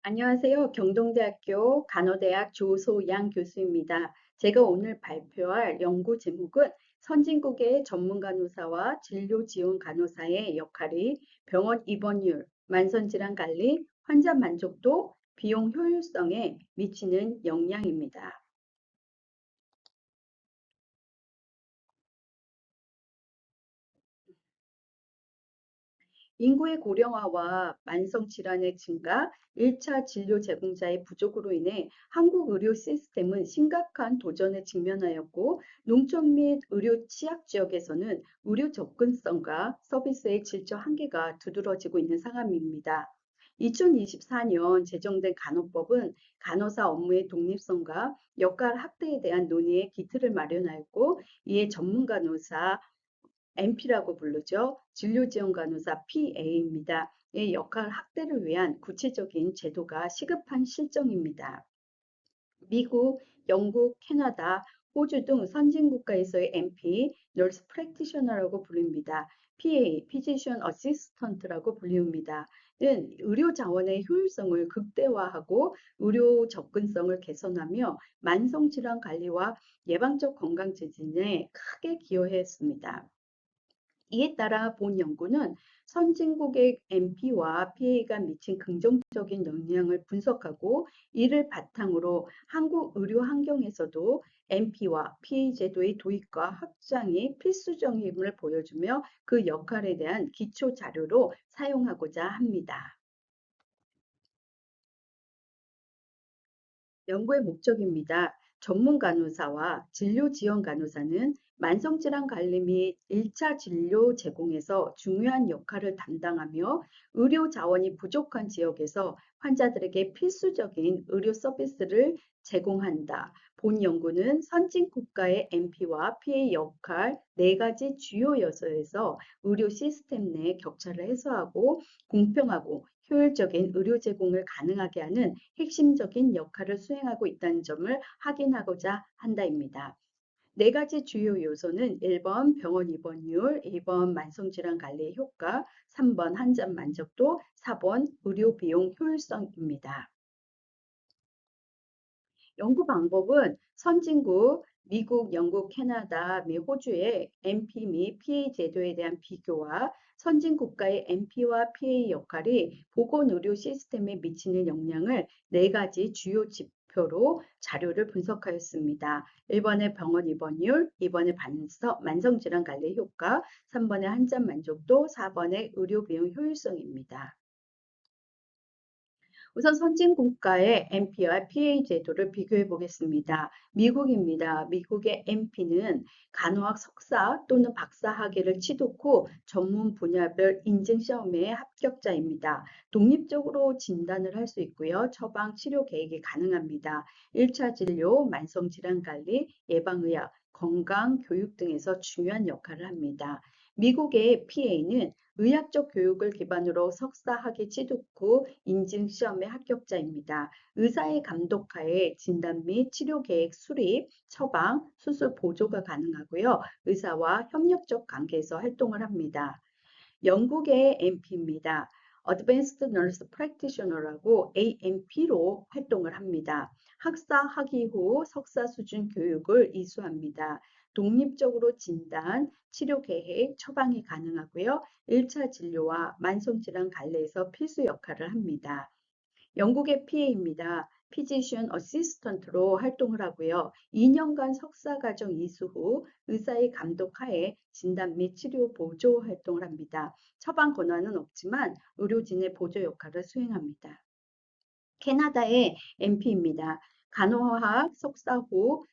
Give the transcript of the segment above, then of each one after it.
안녕하세요. 경동대학교 간호대학 조소양 교수입니다. 제가 오늘 발표할 연구 제목은 선진국의 전문 간호사와 진료 지원 간호사의 역할이 병원 입원율, 만성질환 관리, 환자 만족도, 비용 효율성에 미치는 영향입니다. 인구의 고령화와 만성 질환의 증가, 1차 진료 제공자의 부족으로 인해 한국 의료 시스템은 심각한 도전에 직면하였고, 농촌 및 의료 취약 지역에서는 의료 접근성과 서비스의 질적 한계가 두드러지고 있는 상황입니다. 2024년 제정된 간호법은 간호사 업무의 독립성과 역할 확대에 대한 논의의 기틀을 마련하였고, 이에 전문 간호사 NP라고 부르죠. 진료지원간호사 PA입니다. 의 역할 확대를 위한 구체적인 제도가 시급한 실정입니다. 미국, 영국, 캐나다, 호주 등 선진국가에서의 MP, Nurse Practitioner라고 불립니다. PA, Physician Assistant라고 불립니다. 는 의료 자원의 효율성을 극대화하고 의료 접근성을 개선하며 만성질환 관리와 예방적 건강 증진에 크게 기여했습니다. 이에 따라 본 연구는 선진국의 MP와 PA가 미친 긍정적인 영향을 분석하고 이를 바탕으로 한국 의료 환경에서도 MP와 PA 제도의 도입과 확장이 필수적임을 보여주며 그 역할에 대한 기초 자료로 사용하고자 합니다. 연구의 목적입니다. 전문 간호사와 진료 지원 간호사는 만성질환 관리 및 1차 진료 제공에서 중요한 역할을 담당하며 의료 자원이 부족한 지역에서 환자들에게 필수적인 의료 서비스를 제공한다. 본 연구는 선진 국가의 MP와 PA 역할 네 가지 주요 요소에서 의료 시스템 내 격차를 해소하고 공평하고 효율적인 의료 제공을 가능하게 하는 핵심적인 역할을 수행하고 있다는 점을 확인하고자 한다입니다. 네 가지 주요 요소는 1번 병원 입원율, 2번 만성질환 관리 효과, 3번 환자 만족도, 4번 의료 비용 효율성입니다. 연구 방법은 선진국, 미국, 영국, 캐나다 및 호주의 MP 및 PA 제도에 대한 비교와 선진 국가의 MP와 PA 역할이 보건의료 시스템에 미치는 영향을 네 가지 주요 지표로 자료를 분석하였습니다. 1번의 병원 입원율, 2번의 만성질환 관리 효과, 3번의 환자 만족도, 4번의 의료 비용 효율성입니다. 우선 선진 국가의 MP와 PA 제도를 비교해 보겠습니다. 미국입니다. 미국의 MP는 간호학 석사 또는 박사 학위를 취득 후 전문 분야별 인증 시험의 합격자입니다. 독립적으로 진단을 할 수 있고요. 처방, 치료 계획이 가능합니다. 1차 진료, 만성 질환 관리, 예방의학, 건강, 교육 등에서 중요한 역할을 합니다. 미국의 PA는 의학적 교육을 기반으로 석사 학위 취득 후 인증 시험의 합격자입니다. 의사의 감독하에 진단 및 치료 계획 수립, 처방, 수술 보조가 가능하고요. 의사와 협력적 관계에서 활동을 합니다. 영국의 MP입니다. Advanced Nurse Practitioner라고 ANP로 활동을 합니다. 학사 학위 후 석사 수준 교육을 이수합니다. 독립적으로 진단, 치료 계획, 처방이 가능하고요. 1차 진료와 만성질환 관리에서 필수 역할을 합니다. 영국의 PA입니다. Physician Assistant로 활동을 하고요. 2년간 석사과정 이수 후 의사의 감독 하에 진단 및 치료 보조 활동을 합니다. 처방 권한은 없지만 의료진의 보조 역할을 수행합니다. 캐나다의 MP입니다. 간호학 석사 후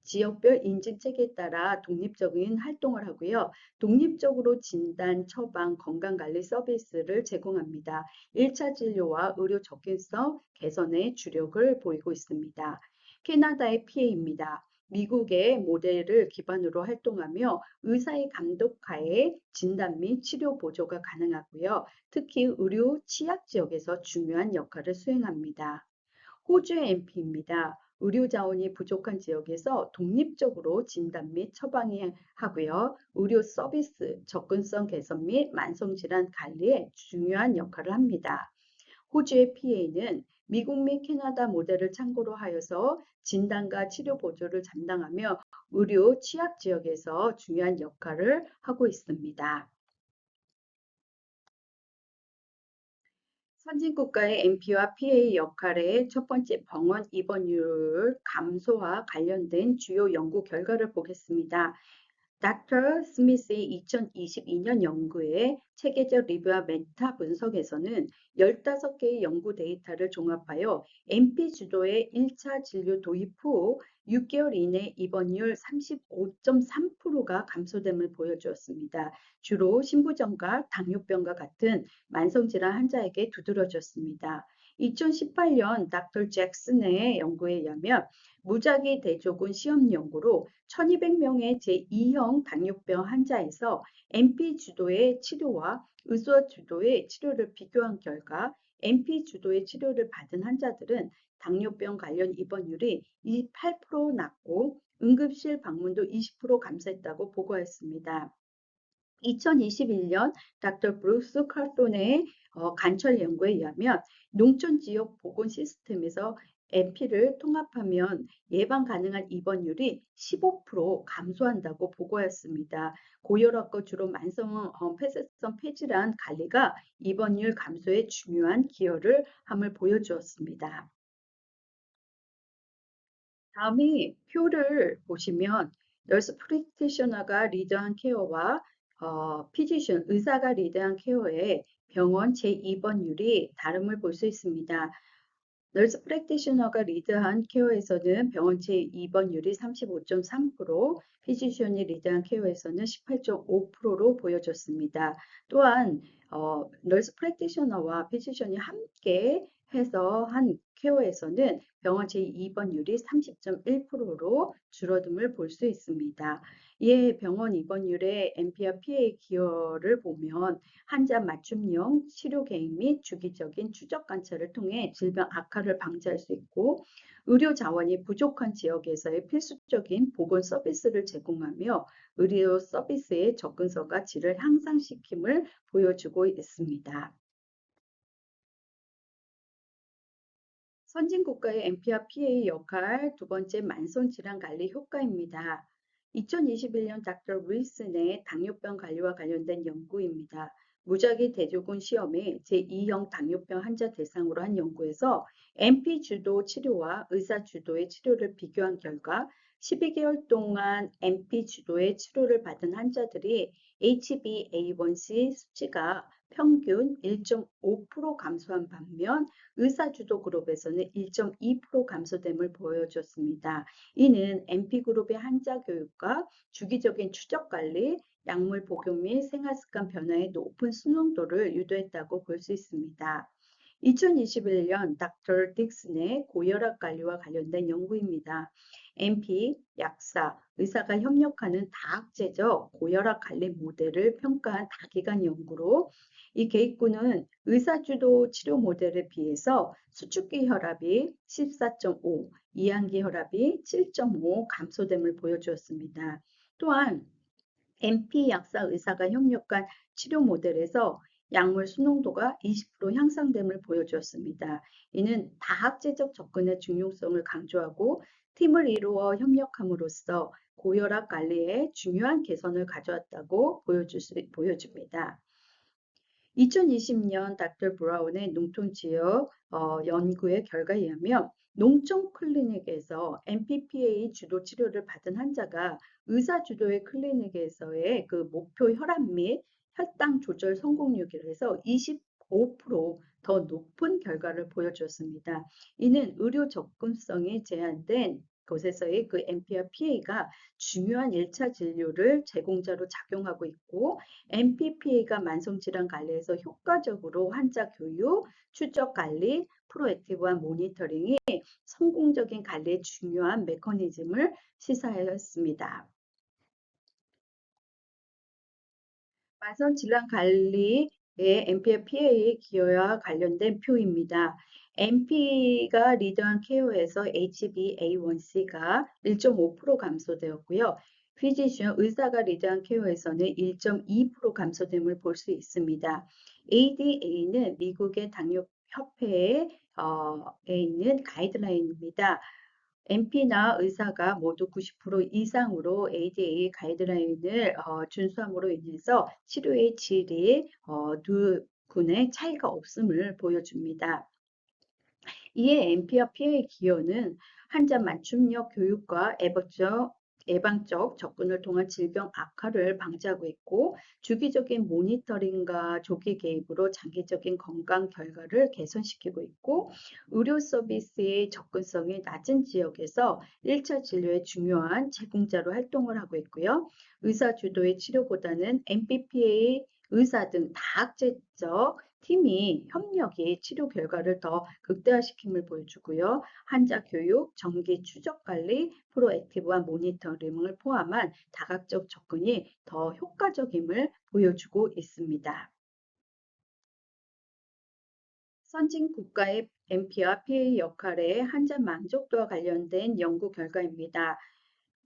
지역별 인증 체계에 따라 독립적인 활동을 하고요. 독립적으로 진단, 처방, 건강관리 서비스를 제공합니다. 1차 진료와 의료 접근성 개선에 주력을 보이고 있습니다. 캐나다의 PA입니다. 미국의 모델을 기반으로 활동하며 의사의 감독하에 진단 및 치료 보조가 가능하고요. 특히 의료 취약 지역에서 중요한 역할을 수행합니다. 호주의 MP입니다. 의료 자원이 부족한 지역에서 독립적으로 진단 및 처방이 하고요. 의료 서비스, 접근성 개선 및 만성질환 관리에 중요한 역할을 합니다. 호주의 PA는 미국 및 캐나다 모델을 참고로 하여서 진단과 치료 보조를 담당하며 의료 취약 지역에서 중요한 역할을 하고 있습니다. 선진국가의 MP와 PA 역할의 첫 번째 병원 입원율 감소와 관련된 주요 연구 결과를 보겠습니다. 닥터 스미스의 2022년 연구의 체계적 리뷰와 메타 분석에서는 15개의 연구 데이터를 종합하여 MP 주도의 1차 진료 도입 후 6개월 이내 입원율 35.3%가 감소됨을 보여주었습니다. 주로 신부전과 당뇨병과 같은 만성질환 환자에게 두드러졌습니다. 2018년 닥터 잭슨의 연구에 의하면 무작위 대조군 시험 연구로 1200명의 제2형 당뇨병 환자에서 MP 주도의 치료와 의사 주도의 치료를 비교한 결과 MP 주도의 치료를 받은 환자들은 당뇨병 관련 입원율이 28% 낮고 응급실 방문도 20% 감소했다고 보고했습니다. 2021년 닥터 브루스 칼손의 관찰 연구에 의하면 농촌 지역 보건 시스템에서 MP를 통합하면 예방 가능한 입원율이 15% 감소한다고 보고했습니다. 고혈압과 주로 만성 폐쇄성 폐질환 관리가 입원율 감소에 중요한 기여를 함을 보여주었습니다. 다음에 표를 보시면 널스 프랙티셔너가 리드한 케어와 피지션, 의사가 리드한 케어의 병원 제2번율이 다름을 볼 수 있습니다. 널스 프랙티셔너가 리드한 케어에서는 병원 제2번율이 35.3%, 피지션이 리드한 케어에서는 18.5%로 보여졌습니다. 또한 널스 프랙티셔너와 피지션이 함께 해서 한 케어에서는 병원 제2번율이 30.1%로 줄어듦을 볼 수 있습니다. 이에 병원 입원율의 MP와 PA 기여를 보면 환자 맞춤형 치료 계획 및 주기적인 추적 관찰을 통해 질병 악화를 방지할 수 있고 의료 자원이 부족한 지역에서의 필수적인 보건 서비스를 제공하며 의료 서비스의 접근성과 질을 향상시킴을 보여주고 있습니다. 선진국가의 MP와 PA 역할 두 번째 만성질환관리 효과입니다. 2021년 닥터 윌슨의 당뇨병 관리와 관련된 연구입니다. 무작위 대조군 시험에 제2형 당뇨병 환자 대상으로 한 연구에서 MP 주도 치료와 의사 주도의 치료를 비교한 결과 12개월 동안 MP 주도의 치료를 받은 환자들이 HbA1c 수치가 평균 1.5% 감소한 반면 의사주도 그룹에서는 1.2% 감소됨을 보여줬습니다. 이는 MP그룹의 환자 교육과 주기적인 추적 관리, 약물 복용 및 생활습관 변화의 높은 순응도를 유도했다고 볼 수 있습니다. 2021년 닥터 딕슨의 고혈압 관리와 관련된 연구입니다. MP, 약사, 의사가 협력하는 다학제적 고혈압 관리 모델을 평가한 다기관 연구로 이 계획군은 의사주도 치료 모델에 비해서 수축기 혈압이 14.5, 이항기 혈압이 7.5 감소됨을 보여주었습니다. 또한 MP 약사 의사가 협력한 치료 모델에서 약물 순응도가 20% 향상됨을 보여주었습니다. 이는 다학제적 접근의 중요성을 강조하고 팀을 이루어 협력함으로써 고혈압 관리에 중요한 개선을 가져왔다고 보여줍니다. 2020년 닥터 브라운의 농촌 지역 연구의 결과에 의하면 농촌 클리닉에서 MPPA 주도 치료를 받은 환자가 의사 주도의 클리닉에서의 그 목표 혈압 및 혈당 조절 성공률에서 25%더 높은 결과를 보여주었습니다. 이는 의료 접근성이 제한된 곳에서의 그 MP와 PA가 중요한 1차 진료를 제공자로 작용하고 있고 MPPA가 만성질환 관리에서 효과적으로 환자 교육, 추적 관리, 프로액티브한 모니터링이 성공적인 관리의 중요한 메커니즘을 시사하였습니다. 만성질환 관리의 MP와 PA의 기여와 관련된 표입니다. MP가 리드한 케어에서 HbA1c가 1.5% 감소되었고요. 피지션 의사가 리드한 케어에서는 1.2% 감소됨을 볼 수 있습니다. ADA는 미국의 당뇨협회에 있는 가이드라인입니다. MP나 의사가 모두 90% 이상으로 ADA 가이드라인을 준수함으로 인해서 치료의 질이 두 군의 차이가 없음을 보여줍니다. 이에 MP와 PA 기여는 환자 맞춤형 교육과 예방적 접근을 통한 질병 악화를 방지하고 있고, 주기적인 모니터링과 조기 개입으로 장기적인 건강 결과를 개선시키고 있고, 의료 서비스의 접근성이 낮은 지역에서 1차 진료의 중요한 제공자로 활동을 하고 있고요. 의사 주도의 치료보다는 MPPA 의사 등 다학제적 팀이 협력이 치료 결과를 더 극대화시킴을 보여주고요. 환자 교육, 정기 추적 관리, 프로액티브한 모니터링을 포함한 다각적 접근이 더 효과적임을 보여주고 있습니다. 선진 국가의 MP와 PA 역할의 환자 만족도와 관련된 연구 결과입니다.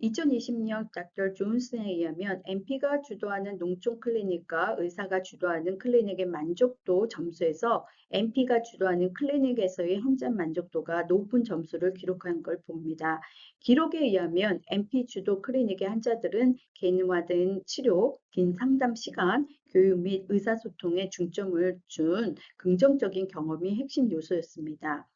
2020년 닥터 존슨에 의하면 MP가 주도하는 농촌 클리닉과 의사가 주도하는 클리닉의 만족도 점수에서 MP가 주도하는 클리닉에서의 환자 만족도가 높은 점수를 기록한 걸 봅니다. 기록에 의하면 MP 주도 클리닉의 환자들은 개인화된 치료, 긴 상담 시간, 교육 및 의사소통에 중점을 준 긍정적인 경험이 핵심 요소였습니다.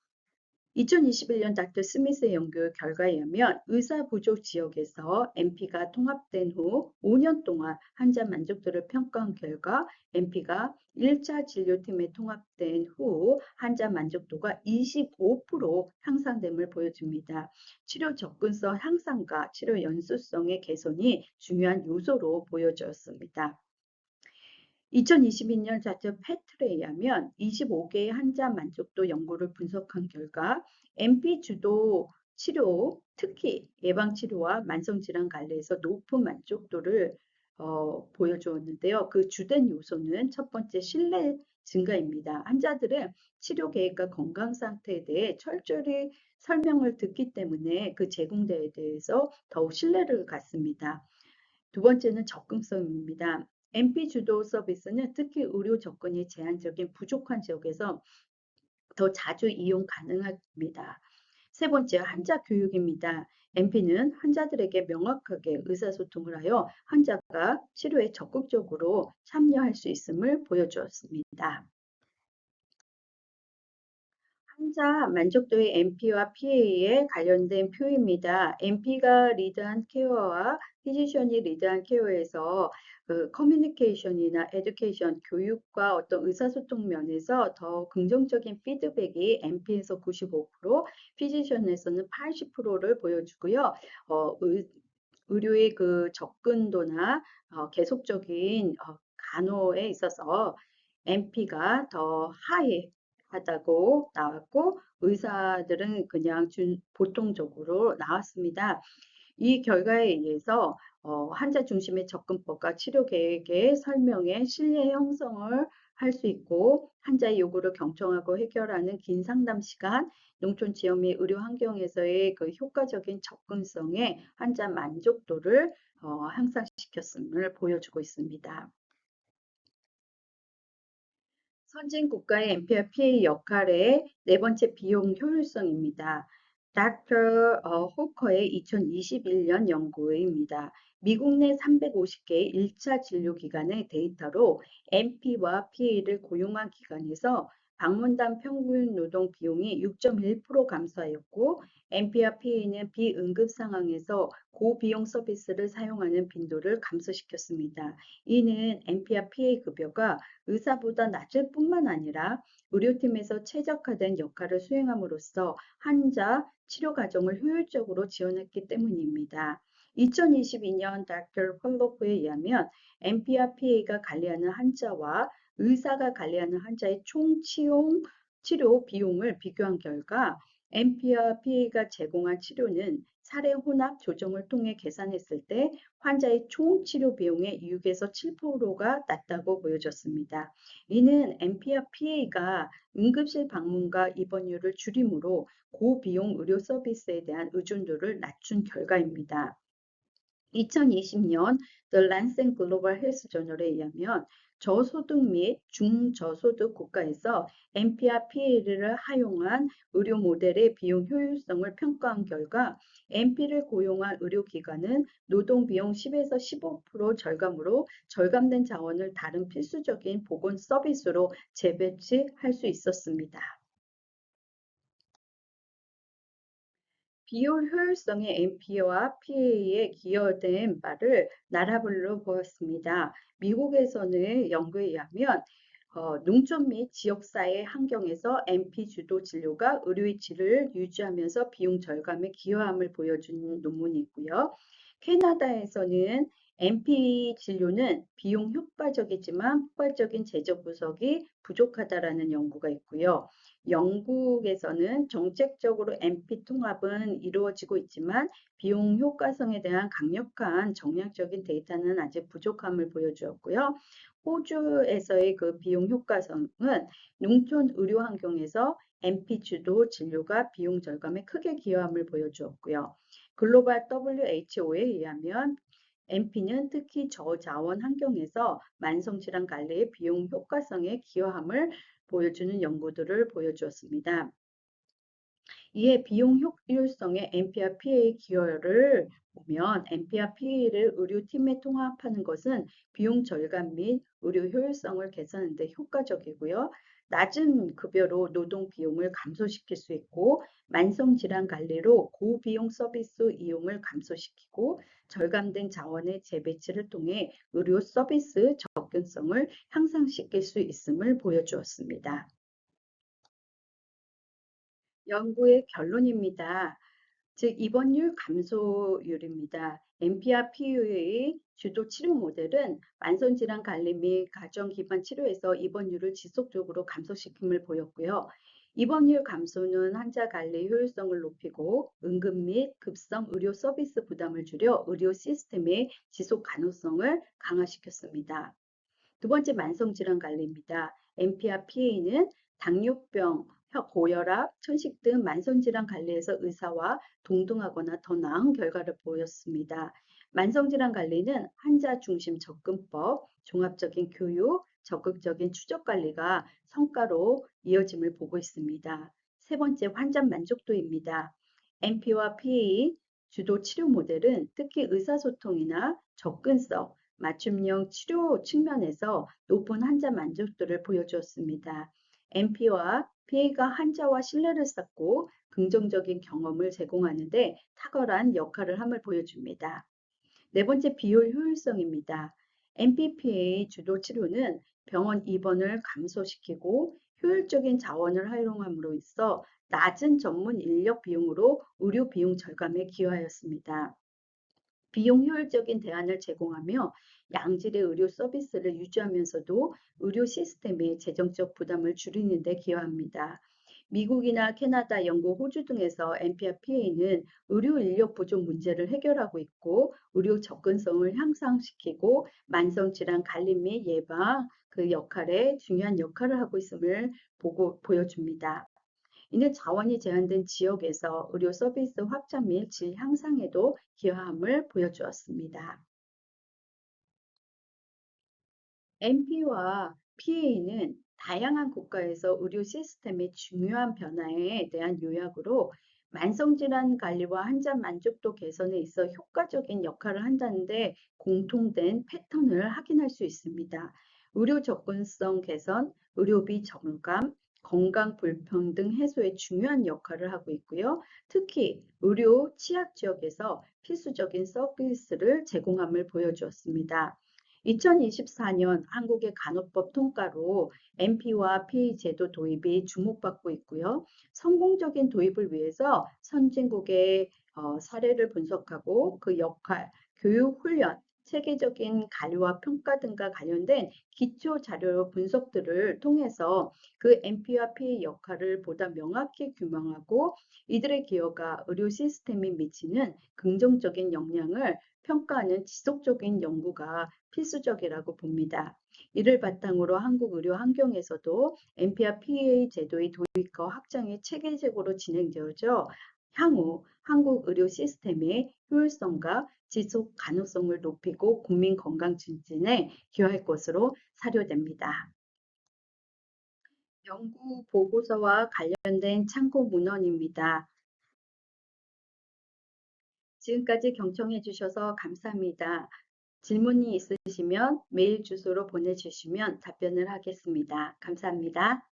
2021년 닥터 스미스의 연구 결과에 의하면 의사 부족 지역에서 MP가 통합된 후 5년 동안 환자 만족도를 평가한 결과 MP가 1차 진료팀에 통합된 후 환자 만족도가 25% 향상됨을 보여줍니다. 치료 접근성 향상과 치료 연수성의 개선이 중요한 요소로 보여졌습니다. 2022년 자체 패틀에 의하면 25개의 환자 만족도 연구를 분석한 결과 MP 주도 치료, 특히 예방치료와 만성질환 관리에서 높은 만족도를 보여주었는데요. 그 주된 요소는 첫 번째 신뢰 증가입니다. 환자들은 치료 계획과 건강 상태에 대해 철저히 설명을 듣기 때문에 그 제공자에 대해서 더욱 신뢰를 갖습니다. 두 번째는 접근성입니다. MP 주도 서비스는 특히 의료 접근이 제한적인 부족한 지역에서 더 자주 이용 가능합니다. 세 번째, 환자 교육입니다. MP는 환자들에게 명확하게 의사소통을 하여 환자가 치료에 적극적으로 참여할 수 있음을 보여주었습니다. 환자 만족도의 MP와 PA에 관련된 표입니다. MP가 리드한 케어와 피지션이 리드한 케어에서 그 커뮤니케이션이나 에듀케이션, 교육과 어떤 의사소통 면에서 더 긍정적인 피드백이 MP에서 95%, 피지션에서는 80%를 보여주고요. 의료의 그 접근도나 계속적인 간호에 있어서 MP가 더 하이하다고 나왔고 의사들은 그냥 보통적으로 나왔습니다. 이 결과에 의해서 환자 중심의 접근법과 치료 계획의 설명에 신뢰 형성을 할 수 있고 환자의 요구를 경청하고 해결하는 긴 상담 시간, 농촌 지역 및 의료 환경에서의 그 효과적인 접근성에 환자 만족도를 향상시켰음을 보여주고 있습니다. 선진 국가의 MP와 PA 역할의 네 번째 비용 효율성입니다. 닥터 호커의 2021년 연구입니다. 미국 내 350개의 1차 진료 기관의 데이터로 MP와 PA를 고용한 기관에서 방문단 평균 노동 비용이 6.1% 감소하였고 MP와 PA는 비응급 상황에서 고비용 서비스를 사용하는 빈도를 감소시켰습니다. 이는 MP와 PA 급여가 의사보다 낮을 뿐만 아니라 의료팀에서 최적화된 역할을 수행함으로써 환자 치료 과정을 효율적으로 지원했기 때문입니다. 2022년 닥터 펄로프에 의하면 MP와 PA가 관리하는 환자와 의사가 관리하는 환자의 총 치료 비용을 비교한 결과 MP와 PA가 제공한 치료는 사례 혼합 조정을 통해 계산했을 때 환자의 총 치료 비용의 6에서 7%가 낮다고 보여졌습니다. 이는 MP와 PA가 응급실 방문과 입원율을 줄임으로 고비용 의료 서비스에 대한 의존도를 낮춘 결과입니다. 2020년 The Lancet Global Health Journal에 의하면 저소득 및 중저소득 국가에서 NPR PA를 활용한 의료 모델의 비용 효율성을 평가한 결과 NP를 고용한 의료기관은 노동비용 10에서 15% 절감으로 절감된 자원을 다른 필수적인 보건 서비스로 재배치할 수 있었습니다. 비율 효율성의 NP와 PA에 기여된 바를 나라별로 보았습니다. 미국에서는 연구에 의하면 농촌 및 지역사회 환경에서 NP 주도 진료가 의료의 질을 유지하면서 비용 절감에 기여함을 보여준 논문이 있고요. 캐나다에서는 NP 진료는 비용 효과적이지만 포괄적인 재정 구석이 부족하다라는 연구가 있고요. 영국에서는 정책적으로 NP 통합은 이루어지고 있지만 비용 효과성에 대한 강력한 정량적인 데이터는 아직 부족함을 보여주었고요. 호주에서의 그 비용 효과성은 농촌 의료 환경에서 NP 주도 진료가 비용 절감에 크게 기여함을 보여주었고요. 글로벌 WHO에 의하면 NP는 특히 저자원 환경에서 만성질환 관리의 비용 효과성에 기여함을 보여주는 연구들을 보여주었습니다. 이에 비용 효율성의 NPR PA 기여를 보면 NPR PA를 의료팀에 통합하는 것은 비용 절감 및 의료 효율성을 개선하는 데 효과적이고요. 낮은 급여로 노동 비용을 감소시킬 수 있고 만성질환 관리로 고비용 서비스 이용을 감소시키고 절감된 자원의 재배치를 통해 의료 서비스 접근성을 향상시킬 수 있음을 보여주었습니다. 연구의 결론입니다. 즉 입원율 감소율입니다. NPR PU의 주도 치료 모델은 만성질환 관리 및 가정 기반 치료에서 입원율을 지속적으로 감소시킴을 보였고요. 입원율 감소는 환자 관리 효율성을 높이고 응급 및 급성 의료 서비스 부담을 줄여 의료 시스템의 지속 가능성을 강화시켰습니다. 두 번째 만성질환 관리입니다. NPR PA는 당뇨병, 고혈압, 천식 등 만성질환 관리에서 의사와 동등하거나 더 나은 결과를 보였습니다. 만성질환 관리는 환자 중심 접근법, 종합적인 교육, 적극적인 추적 관리가 성과로 이어짐을 보고 있습니다. 세 번째 환자 만족도입니다. NP와 PA 주도 치료 모델은 특히 의사소통이나 접근성, 맞춤형 치료 측면에서 높은 환자 만족도를 보여주었습니다. NP와 PA가 환자와 신뢰를 쌓고 긍정적인 경험을 제공하는 데 탁월한 역할을 함을 보여줍니다. 네 번째 비효 효율성입니다. NPPA 주도 치료는 병원 입원을 감소시키고 효율적인 자원을 활용함으로 있어 낮은 전문 인력 비용으로 의료 비용 절감에 기여하였습니다. 비용 효율적인 대안을 제공하며 양질의 의료 서비스를 유지하면서도 의료 시스템의 재정적 부담을 줄이는 데 기여합니다. 미국이나 캐나다, 영국, 호주 등에서 NPR PA는 의료 인력 부족 문제를 해결하고 있고 의료 접근성을 향상시키고 만성 질환 관리 및 예방 그 역할에 중요한 역할을 하고 있음을 보여줍니다. 이는 자원이 제한된 지역에서 의료 서비스 확장 및 질 향상에도 기여함을 보여주었습니다. NP와 PA는 다양한 국가에서 의료 시스템의 중요한 변화에 대한 요약으로 만성질환 관리와 환자 만족도 개선에 있어 효과적인 역할을 한다는데 공통된 패턴을 확인할 수 있습니다. 의료 접근성 개선, 의료비 절감, 건강 불평등 해소에 중요한 역할을 하고 있고요. 특히 의료 취약 지역에서 필수적인 서비스를 제공함을 보여주었습니다. 2024년 한국의 간호법 통과로 NP와 PA 제도 도입이 주목받고 있고요. 성공적인 도입을 위해서 선진국의 사례를 분석하고 그 역할, 교육 훈련, 체계적인 관리와 평가 등과 관련된 기초 자료 분석들을 통해서 그 NP와 PA 역할을 보다 명확히 규명하고 이들의 기여가 의료 시스템에 미치는 긍정적인 영향을 평가하는 지속적인 연구가 필수적이라고 봅니다. 이를 바탕으로 한국 의료 환경에서도 NPR PA 제도의 도입과 확장이 체계적으로 진행되어져 향후 한국 의료 시스템의 효율성과 지속 가능성을 높이고 국민 건강 증진에 기여할 것으로 사료됩니다. 연구 보고서와 관련된 참고 문헌입니다. 지금까지 경청해 주셔서 감사합니다. 질문이 있으시면 메일 주소로 보내주시면 답변을 하겠습니다. 감사합니다.